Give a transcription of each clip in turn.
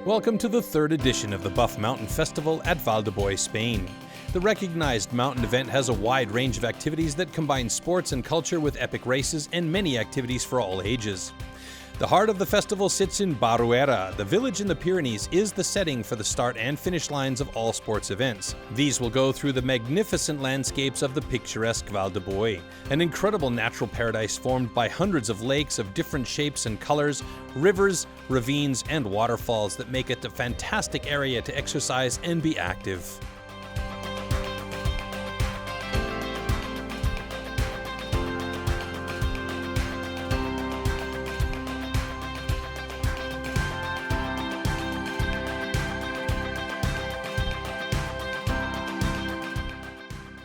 Welcome to the third edition of the Buff Mountain Festival at Valdeboy, Spain. The recognized mountain event has a wide range of activities that combine sports and culture with epic races and many activities for all ages. The heart of the festival sits in Baruera. The village in the Pyrenees is the setting for the start and finish lines of all sports events. These will go through the magnificent landscapes of the picturesque Valdeboy, an incredible natural paradise formed by hundreds of lakes of different shapes and colors, rivers, ravines, and waterfalls that make it a fantastic area to exercise and be active.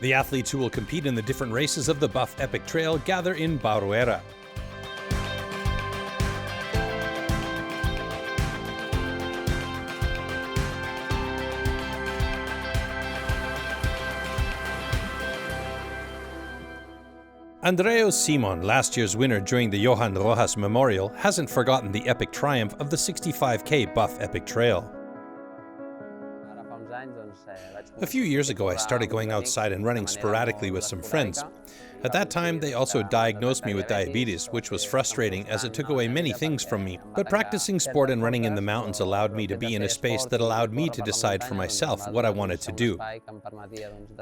The athletes who will compete in the different races of the Buff Epic Trail gather in Baruera. Andreu Simon, last year's winner during the Johan Rojas Memorial, hasn't forgotten the epic triumph of the 65K Buff Epic Trail. A few years ago, I started going outside and running sporadically with some friends. At that time, they also diagnosed me with diabetes, which was frustrating as it took away many things from me. But practicing sport and running in the mountains allowed me to be in a space that allowed me to decide for myself what I wanted to do.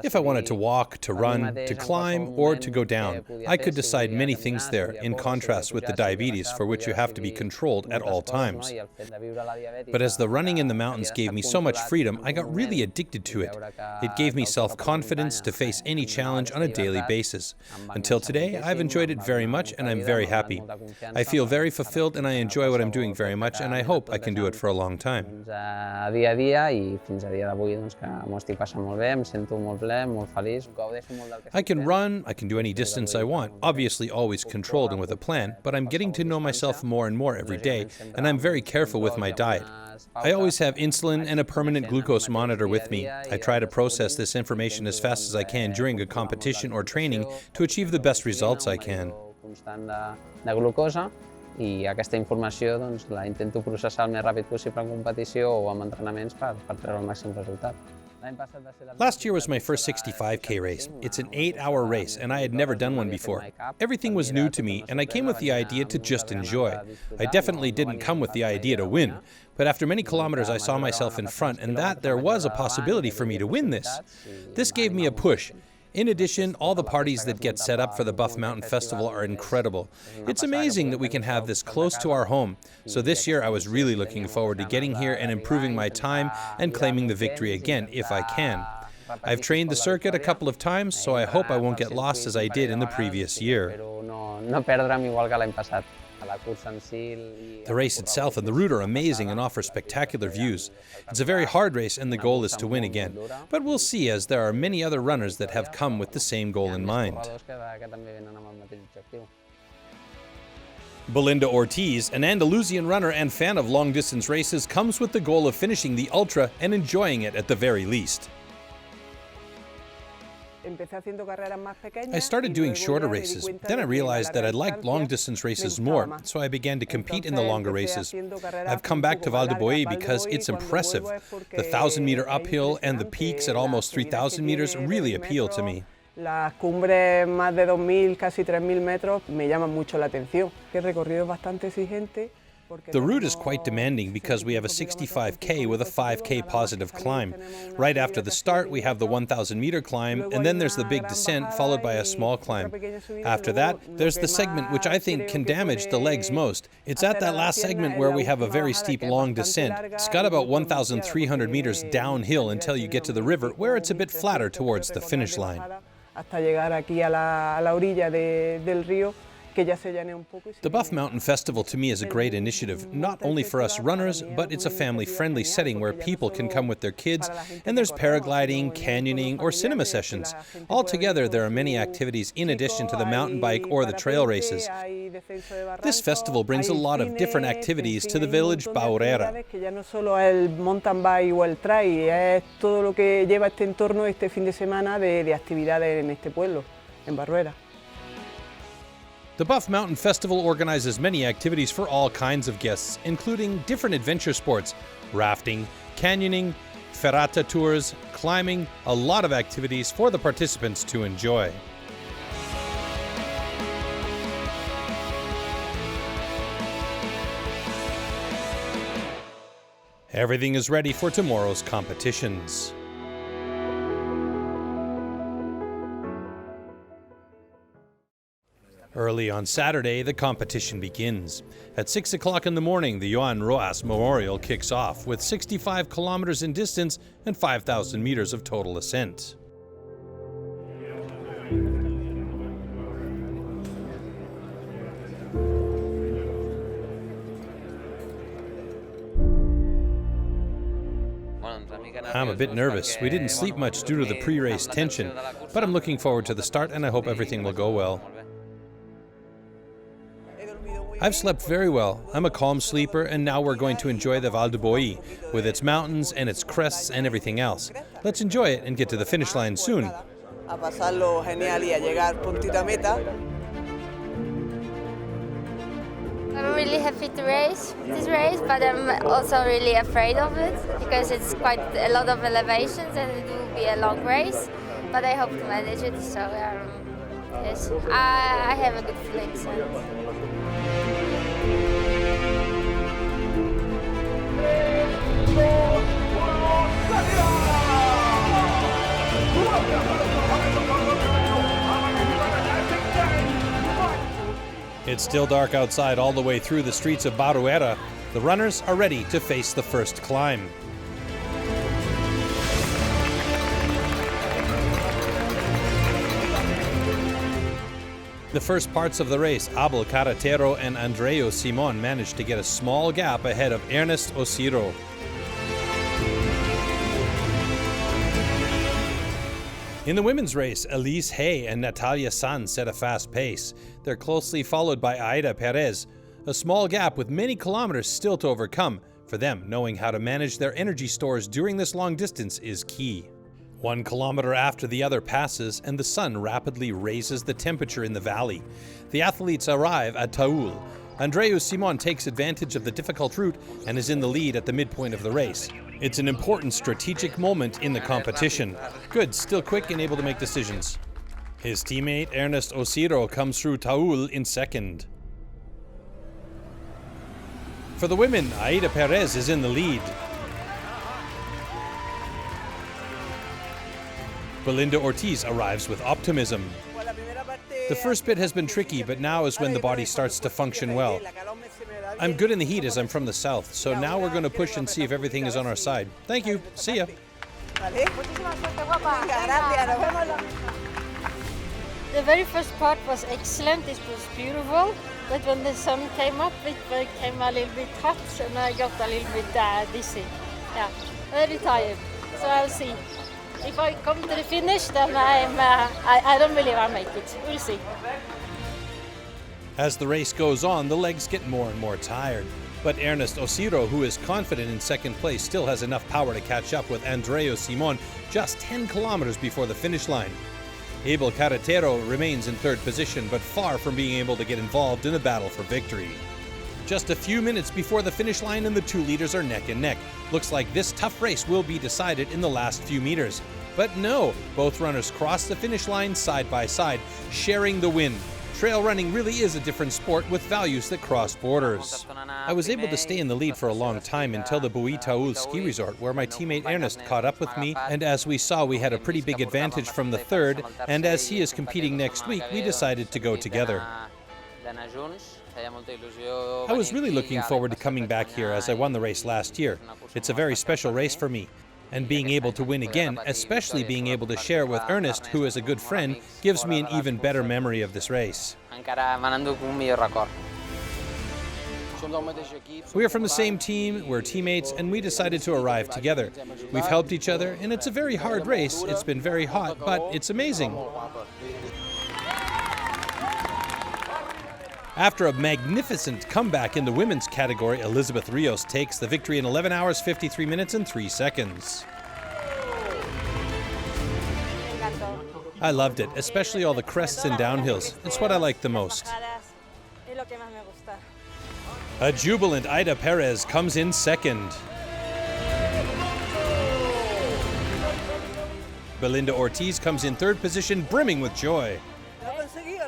If I wanted to walk, to run, to climb, or to go down, I could decide many things there, in contrast with the diabetes for which you have to be controlled at all times. But as the running in the mountains gave me so much freedom, I got really addicted to it. It gave me self-confidence to face any challenge on a daily basis. Until today, I've enjoyed it very much and I'm very happy. I feel very fulfilled and I enjoy what I'm doing very much, and I hope I can do it for a long time. I can run, I can do any distance I want, obviously always controlled and with a plan, but I'm getting to know myself more and more every day, and I'm very careful with my diet. I always have insulin and a permanent glucose monitor with me. I try to process this information as fast as I can during a competition or training to achieve the best results I can. I aquesta informació la intento processar el més ràpid possible en competició o amb entrenaments per treure el màxim resultat. Last year was my first 65K race. It's an 8-hour race, and I had never done one before. Everything was new to me, and I came with the idea to just enjoy. I definitely didn't come with the idea to win. But after many kilometers, I saw myself in front, and that there was a possibility for me to win this. This gave me a push. In addition, all the parties that get set up for the Buff Mountain Festival are incredible. It's amazing that we can have this close to our home. So this year I was really looking forward to getting here and improving my time and claiming the victory again, if I can. I've trained the circuit a couple of times, so I hope I won't get lost as I did in the previous year. The race itself and the route are amazing and offer spectacular views. It's a very hard race and the goal is to win again. But we'll see, as there are many other runners that have come with the same goal in mind. Belinda Ortiz, an Andalusian runner and fan of long-distance races, comes with the goal of finishing the ultra and enjoying it at the very least. I started doing shorter races. Then I realized that I liked long-distance races more, so I began to compete in the longer races. I've come back to Valdeboy because it's impressive. The 1,000-meter uphill and the peaks at almost 3,000 meters really appeal to me. Las cumbres más de 2.000, casi 3.000 metros me llaman mucho la atención. El recorrido es bastante exigente. The route is quite demanding because we have a 65K with a 5K positive climb. Right after the start, we have the 1,000-meter climb, and then there's the big descent followed by a small climb. After that, there's the segment which I think can damage the legs most. It's at that last segment where we have a very steep long descent. It's got about 1,300 meters downhill until you get to the river, where it's a bit flatter towards the finish line. Hasta llegar aquí a la orilla del río. The Buff Mountain Festival to me is a great initiative, not only for us runners, but it's a family-friendly setting where people can come with their kids, and there's paragliding, canyoning, or cinema sessions. Altogether, there are many activities in addition to the mountain bike or the trail races. This festival brings a lot of different activities to the village Baruera. No solo el mountain bike o el trail, es todo lo que lleva este entorno este fin de semana de actividades en este pueblo, en Baruera. The Buff Mountain Festival organizes many activities for all kinds of guests, including different adventure sports, rafting, canyoning, ferrata tours, climbing, a lot of activities for the participants to enjoy. Everything is ready for tomorrow's competitions. Early on Saturday, the competition begins. At 6 o'clock in the morning, the Joan Roas Memorial kicks off with 65 kilometers in distance and 5,000 meters of total ascent. I'm a bit nervous. We didn't sleep much due to the pre-race tension, but I'm looking forward to the start and I hope everything will go well. I've slept very well. I'm a calm sleeper, and now we're going to enjoy the Val de Boí with its mountains and its crests and everything else. Let's enjoy it and get to the finish line soon. A pasarlo genial y a llegar puntito a meta. I'm really happy to race this race, but I'm also really afraid of it because it's quite a lot of elevations and it will be a long race. But I hope to manage it, so yes, I have a good feeling. So. It's still dark outside all the way through the streets of Baruera. The runners are ready to face the first climb. The first parts of the race, Abel Carretero and Andreu Simon managed to get a small gap ahead of Ernest Osiro. In the women's race, Elise Hay and Natalia San set a fast pace. They're closely followed by Aida Perez, a small gap with many kilometers still to overcome. For them, knowing how to manage their energy stores during this long distance is key. 1 kilometer after the other passes, and the sun rapidly raises the temperature in the valley. The athletes arrive at Taul. Andreu Simon takes advantage of the difficult route and is in the lead at the midpoint of the race. It's an important strategic moment in the competition. Good, still quick and able to make decisions. His teammate Ernest Osiro comes through Taul in second. For the women, Aida Perez is in the lead. Belinda Ortiz arrives with optimism. The first bit has been tricky, but now is when the body starts to function well. I'm good in the heat as I'm from the south, so now we're going to push and see if everything is on our side. Thank you. See ya. The very first part was excellent, it was beautiful, but when the sun came up it became a little bit hot and I got a little bit dizzy. Yeah, very tired, so I'll see. If I come to the finish, then I don't believe I'll make it. We'll see. As the race goes on, the legs get more and more tired. But Ernest Osiro, who is confident in second place, still has enough power to catch up with Andreu Simon just 10 kilometers before the finish line. Abel Carretero remains in third position, but far from being able to get involved in the battle for victory. Just a few minutes before the finish line and the two leaders are neck and neck. Looks like this tough race will be decided in the last few meters. But no, both runners cross the finish line side by side, sharing the win. Trail running really is a different sport with values that cross borders. I was able to stay in the lead for a long time until the Boí Taul ski resort, where my teammate Ernest caught up with me, and as we saw, we had a pretty big advantage from the third, and as he is competing next week, we decided to go together. I was really looking forward to coming back here as I won the race last year. It's a very special race for me. And being able to win again, especially being able to share with Ernest, who is a good friend, gives me an even better memory of this race. We are from the same team, we're teammates, and we decided to arrive together. We've helped each other, and it's a very hard race. It's been very hot, but it's amazing. After a magnificent comeback in the women's category, Elizabeth Rios takes the victory in 11 hours, 53 minutes, and 3 seconds. I loved it, especially all the crests and downhills. It's what I like the most. lo que más me gusta. A jubilant Ida Perez comes in second. Belinda Ortiz comes in third position, brimming with joy.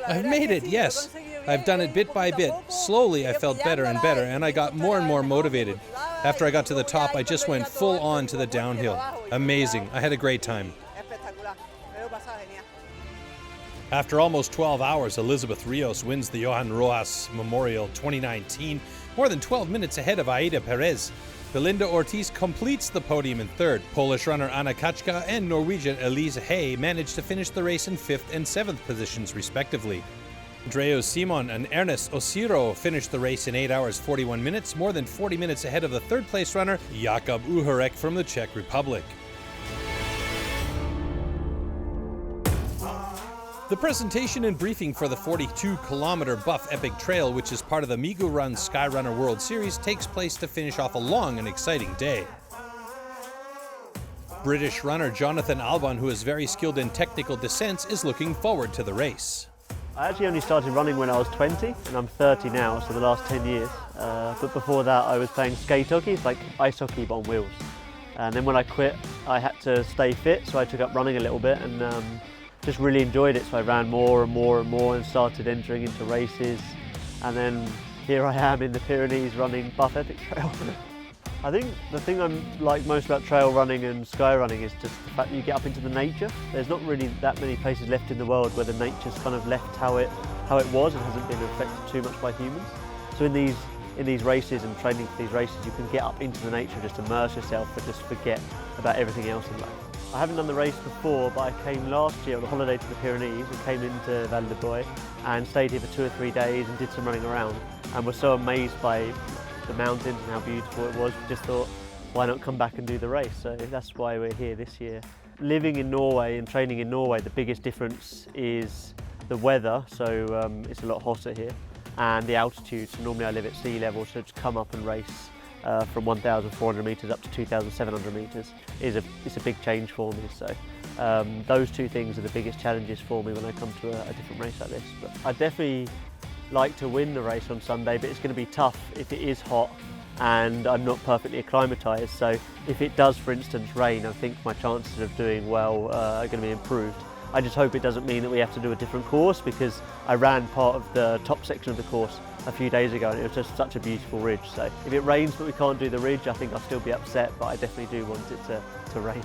I've made it, yes. I've done it bit by bit. Slowly, I felt better and better, and I got more and more motivated. After I got to the top, I just went full on to the downhill. Amazing. I had a great time. After almost 12 hours, Elizabeth Rios wins the Johan Rojas Memorial 2019, more than 12 minutes ahead of Aida Perez. Belinda Ortiz completes the podium in third. Polish runner Anna Kachka and Norwegian Elise Hay managed to finish the race in 5th and 7th positions, respectively. Andreu Simon and Ernest Osiro finished the race in 8 hours 41 minutes, more than 40 minutes ahead of the third-place runner Jakub Uhorek from the Czech Republic. The presentation and briefing for the 42-kilometer Buff Epic Trail, which is part of the Migu Run Skyrunner World Series, takes place to finish off a long and exciting day. British runner Jonathan Albon, who is very skilled in technical descents, is looking forward to the race. I actually only started running when I was 20, and I'm 30 now, so the last 10 years. But before that, I was playing skate hockey, it's like ice hockey but on wheels. And then when I quit, I had to stay fit, so I took up running a little bit and just really enjoyed it. So I ran more and more and more and started entering into races. And then here I am in the Pyrenees running Buff Epic Trail. I think the thing I like most about trail running and sky running is just the fact that you get up into the nature. There's not really that many places left in the world where the nature's kind of left how it was and hasn't been affected too much by humans. So in these races and training for these races, you can get up into the nature, just immerse yourself and just forget about everything else in life. I haven't done the race before, but I came last year on a holiday to the Pyrenees and came into Val de Bois and stayed here for 2 or 3 days and did some running around and was so amazed by the mountains and how beautiful it was. We just thought, why not come back and do the race? So that's why we're here this year. Living in Norway and training in Norway, the biggest difference is the weather, so it's a lot hotter here, and the altitude. So normally I live at sea level, so to come up and race from 1,400 metres up to 2,700 metres it's a big change for me. So those two things are the biggest challenges for me when I come to a different race like this. But I definitely like to win the race on Sunday, but it's going to be tough if it is hot and I'm not perfectly acclimatised. So if it does, for instance, rain, I think my chances of doing well are going to be improved. I just hope it doesn't mean that we have to do a different course, because I ran part of the top section of the course a few days ago and it was just such a beautiful ridge. So if it rains but we can't do the ridge, I think I'll still be upset, but I definitely do want it to rain.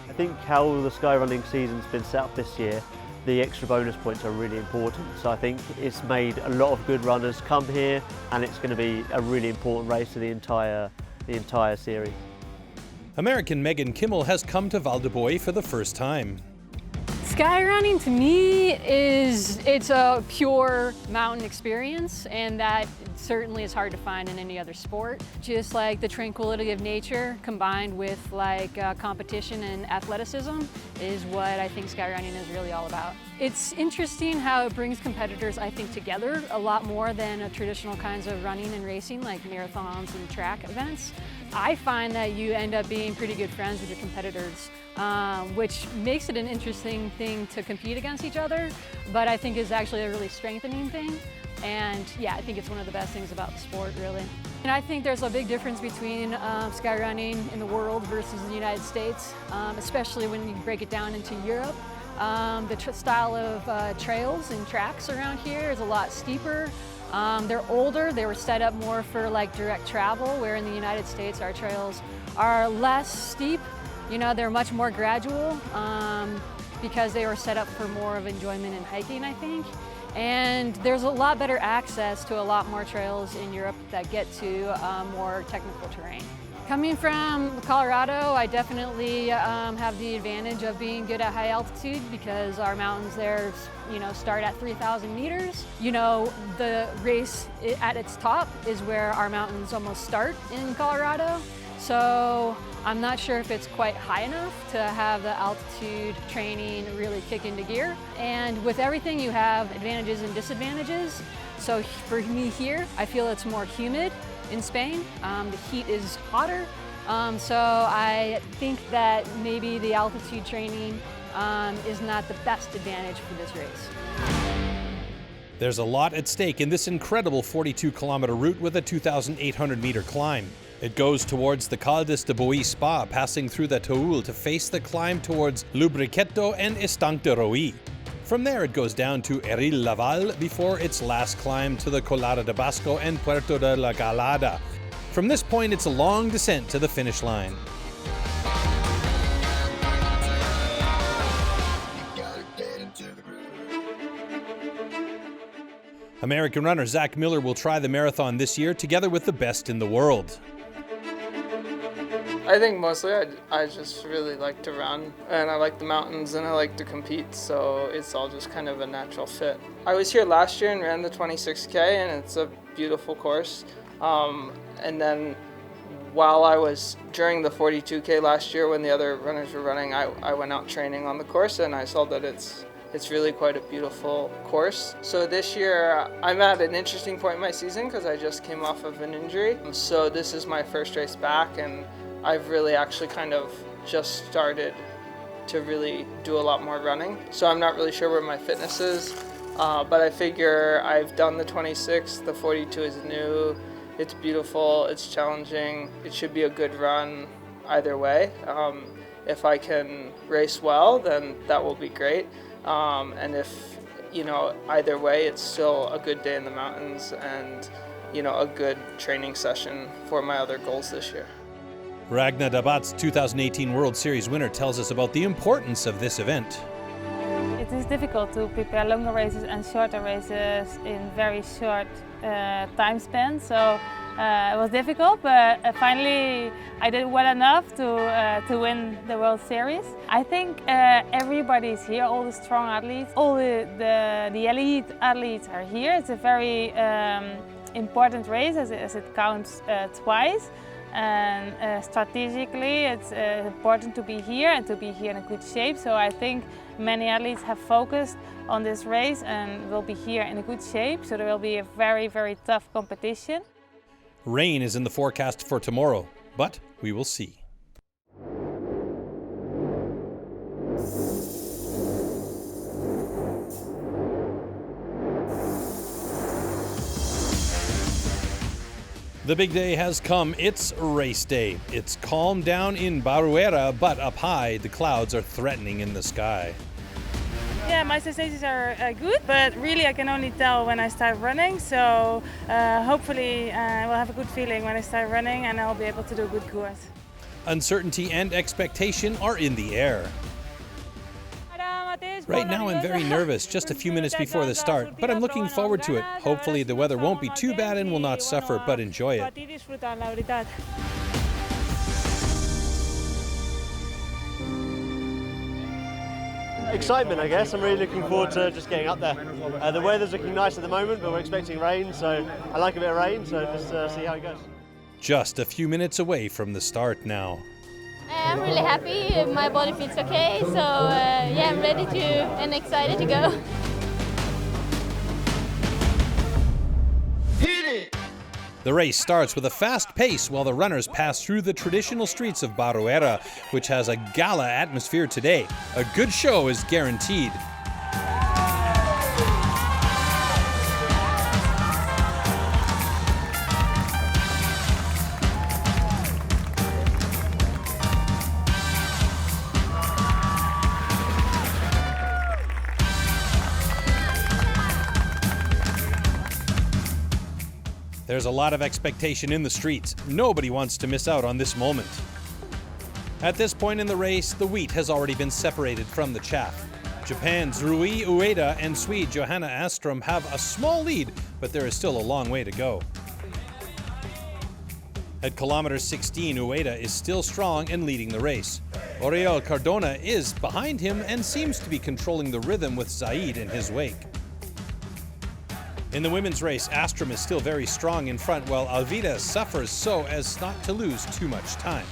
I think how the skyrunning season's been set up this year, the extra bonus points are really important. So I think it's made a lot of good runners come here, and it's going to be a really important race to the entire series. American Megan Kimmel has come to Val de Bois for the first time. Skyrunning to me it's a pure mountain experience, and that certainly is hard to find in any other sport. Just like the tranquility of nature combined with competition and athleticism is what I think skyrunning is really all about. It's interesting how it brings competitors, I think, together a lot more than traditional kinds of running and racing like marathons and track events. I find that you end up being pretty good friends with your competitors, which makes it an interesting thing to compete against each other, but I think is actually a really strengthening thing. And yeah, I think it's one of the best things about the sport, really. And I think there's a big difference between skyrunning in the world versus the United States, especially when you break it down into Europe. The style of trails and tracks around here is a lot steeper. They're older, they were set up more for direct travel, where in the United States our trails are less steep. You know, they're much more gradual because they were set up for more of enjoyment and hiking, I think. And there's a lot better access to a lot more trails in Europe that get to more technical terrain. Coming from Colorado, I definitely have the advantage of being good at high altitude, because our mountains there, start at 3,000 meters. The race at its top is where our mountains almost start in Colorado. So I'm not sure if it's quite high enough to have the altitude training really kick into gear. And with everything, you have advantages and disadvantages. So for me here, I feel it's more humid in Spain. The heat is hotter. So I think that maybe the altitude training is not the best advantage for this race. There's a lot at stake in this incredible 42-kilometer route with a 2,800-meter climb. It goes towards the Cal de Boí Spa, passing through the Toul to face the climb towards Lubriqueto and Estanc de Roí. From there it goes down to Eril-Laval before its last climb to the Colada de Basco and Puerto de la Galada. From this point it's a long descent to the finish line. American runner Zach Miller will try the marathon this year together with the best in the world. I think mostly I just really like to run, and I like the mountains, and I like to compete, so it's all just kind of a natural fit. I was here last year and ran the 26K, and it's a beautiful course. And then while I was during the 42K last year when the other runners were running, I went out training on the course, and I saw that it's really quite a beautiful course. So this year I'm at an interesting point in my season because I just came off of an injury. So this is my first race back, and I've really actually kind of just started to really do a lot more running. So I'm not really sure where my fitness is, but I figure I've done the 26, the 42 is new, it's beautiful, it's challenging, it should be a good run either way. If I can race well, then that will be great. And if, either way, it's still a good day in the mountains and, a good training session for my other goals this year. Ragna Dabat's 2018 World Series winner tells us about the importance of this event. It is difficult to prepare longer races and shorter races in very short time span, so it was difficult, but finally I did well enough to win the World Series. I think everybody's here, all the strong athletes, all the elite athletes are here. It's a very important race as it counts twice. And strategically it's important to be here and to be here in a good shape. So I think many athletes have focused on this race and will be here in a good shape. So there will be a very, very tough competition. Rain is in the forecast for tomorrow, but we will see. The big day has come. It's race day. It's calmed down in Baruera, but up high, the clouds are threatening in the sky. Yeah, my sensations are good, but really I can only tell when I start running. So hopefully I will have a good feeling when I start running and I'll be able to do a good course. Uncertainty and expectation are in the air. Right now I'm very nervous, just a few minutes before the start, but I'm looking forward to it. Hopefully the weather won't be too bad and will not suffer, but enjoy it. Excitement, I guess. I'm really looking forward to just getting up there. The weather's looking nice at the moment, but we're expecting rain, so I like a bit of rain, so just see how it goes. Just a few minutes away from the start now. I'm really happy, my body feels okay, so yeah, I'm ready to and excited to go. The race starts with a fast pace while the runners pass through the traditional streets of Baruera, which has a gala atmosphere today. A good show is guaranteed. There's a lot of expectation in the streets. Nobody wants to miss out on this moment. At this point in the race, the wheat has already been separated from the chaff. Japan's Rui Ueda and Swede Johanna Astrom have a small lead, but there is still a long way to go. At kilometer 16, Ueda is still strong and leading the race. Oriol Cardona is behind him and seems to be controlling the rhythm with Zaid in his wake. In the women's race, Astrom is still very strong in front while Alvides suffers so as not to lose too much time.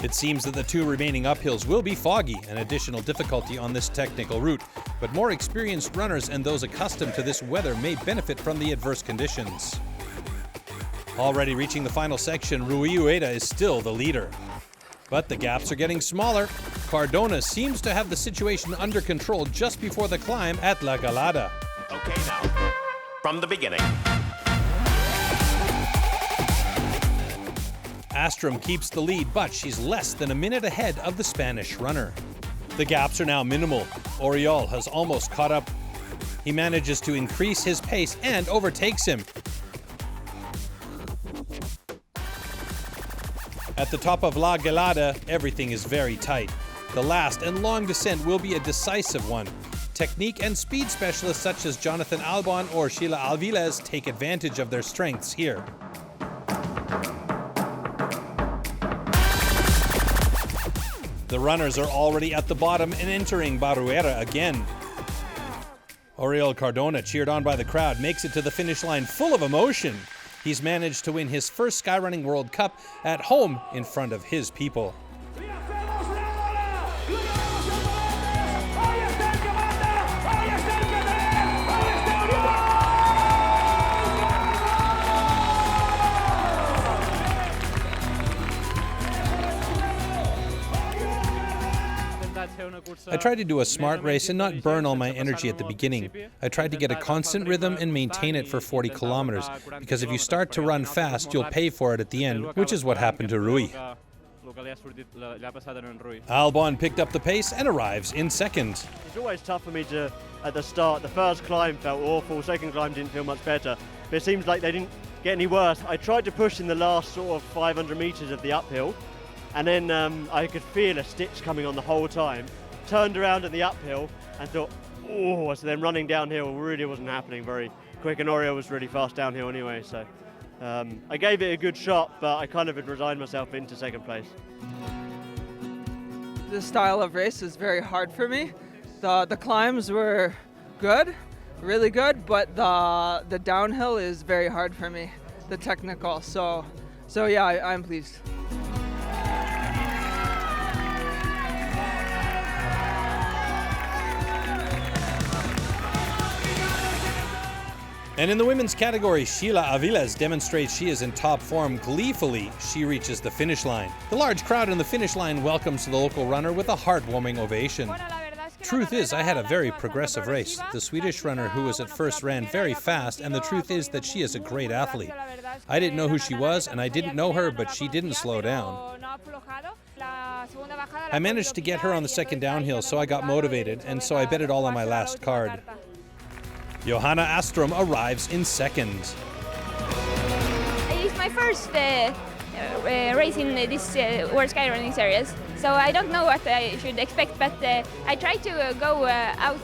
It seems that the two remaining uphills will be foggy, an additional difficulty on this technical route, but more experienced runners and those accustomed to this weather may benefit from the adverse conditions. Already reaching the final section, Rui Ueda is still the leader. But the gaps are getting smaller. Cardona seems to have the situation under control just before the climb at La Galada. Okay, now, from the beginning. Astrom keeps the lead, but she's less than a minute ahead of the Spanish runner. The gaps are now minimal. Oriol has almost caught up. He manages to increase his pace and overtakes him. At the top of La Galada, everything is very tight. The last and long descent will be a decisive one. Technique and speed specialists such as Jonathan Albon or Sheila Alviles take advantage of their strengths here. The runners are already at the bottom and entering Barruera again. Oriol Cardona, cheered on by the crowd, makes it to the finish line full of emotion. He's managed to win his first Skyrunning World Cup at home in front of his people. I tried to do a smart race and not burn all my energy at the beginning. I tried to get a constant rhythm and maintain it for 40 kilometers, because if you start to run fast, you'll pay for it at the end, which is what happened to Rui. Albon picked up the pace and arrives in second. It's always tough for me to, at the start, the first climb felt awful, second climb didn't feel much better, but it seems like they didn't get any worse. I tried to push in the last sort of 500 meters of the uphill, and then I could feel a stitch coming on the whole time. Turned around at the uphill and thought, oh, so then running downhill really wasn't happening very quick, and Oriol was really fast downhill anyway, so I gave it a good shot, but I kind of had resigned myself into second place. This style of race is very hard for me. The climbs were good, really good, but the downhill is very hard for me, the technical, so yeah, I'm pleased. And in the women's category, Sheila Aviles demonstrates she is in top form. Gleefully, she reaches the finish line. The large crowd in the finish line welcomes the local runner with a heartwarming ovation. Truth is, I had a very progressive race. The Swedish runner who was at first ran very fast, and the truth is that she is a great athlete. I didn't know who she was, and I didn't know her, but she didn't slow down. I managed to get her on the second downhill, so I got motivated, and so I bet it all on my last card. Johanna Astrom arrives in second. It's my first race in this World Skyrunning Series, so I don't know what I should expect, but I try to go out,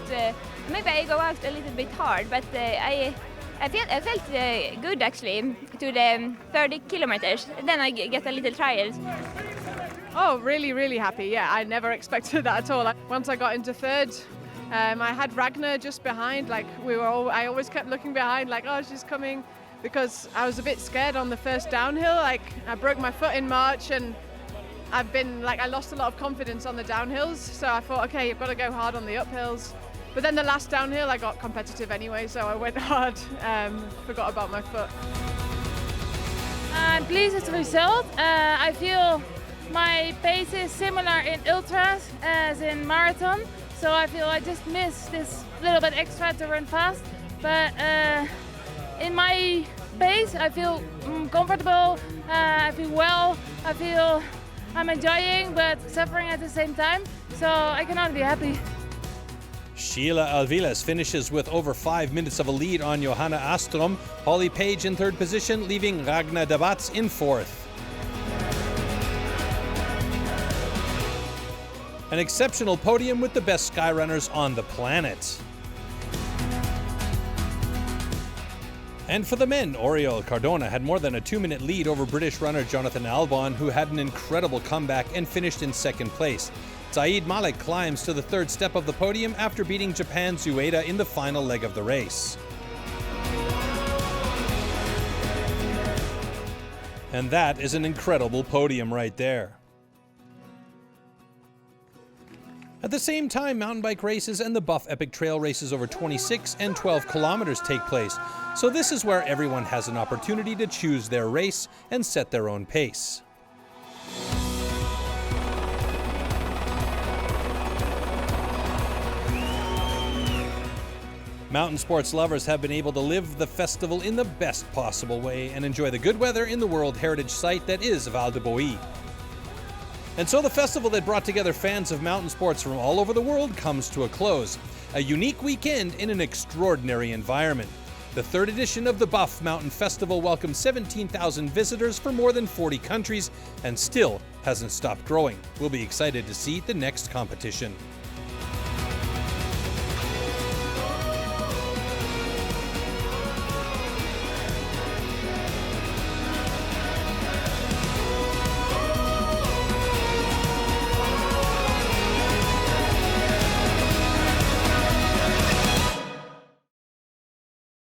maybe I go out a little bit hard, but I felt good actually to the 30 kilometers, then I get a little trials. Oh, really, really happy, yeah, I never expected that at all. Once I got into third, I had Ragnar just behind, like I always kept looking behind, like, oh, she's coming, because I was a bit scared on the first downhill. Like, I broke my foot in March, and I lost a lot of confidence on the downhills, so I thought, okay, you've got to go hard on the uphills. But then the last downhill, I got competitive anyway, so I went hard, forgot about my foot. I'm pleased with the result. I feel my pace is similar in ultras as in marathon. So I feel I just missed this little bit extra to run fast, but in my pace I feel comfortable, I feel well, I feel I'm enjoying but suffering at the same time, so I cannot be happy. Sheila Alviles finishes with over 5 minutes of a lead on Johanna Astrom, Holly Page in third position, leaving Ragna Dabatz in fourth. An exceptional podium with the best skyrunners on the planet. And for the men, Oriol Cardona had more than a 2-minute lead over British runner Jonathan Albon, who had an incredible comeback and finished in second place. Saeed Malik climbs to the third step of the podium after beating Japan's Ueda in the final leg of the race. And that is an incredible podium right there. At the same time, mountain bike races and the Buff Epic Trail races over 26 and 12 kilometers take place. So this is where everyone has an opportunity to choose their race and set their own pace. Mountain sports lovers have been able to live the festival in the best possible way and enjoy the good weather in the World Heritage Site that is Val de Bois. And so the festival that brought together fans of mountain sports from all over the world comes to a close. A unique weekend in an extraordinary environment. The third edition of the Buff Mountain Festival welcomed 17,000 visitors from more than 40 countries and still hasn't stopped growing. We'll be excited to see the next competition.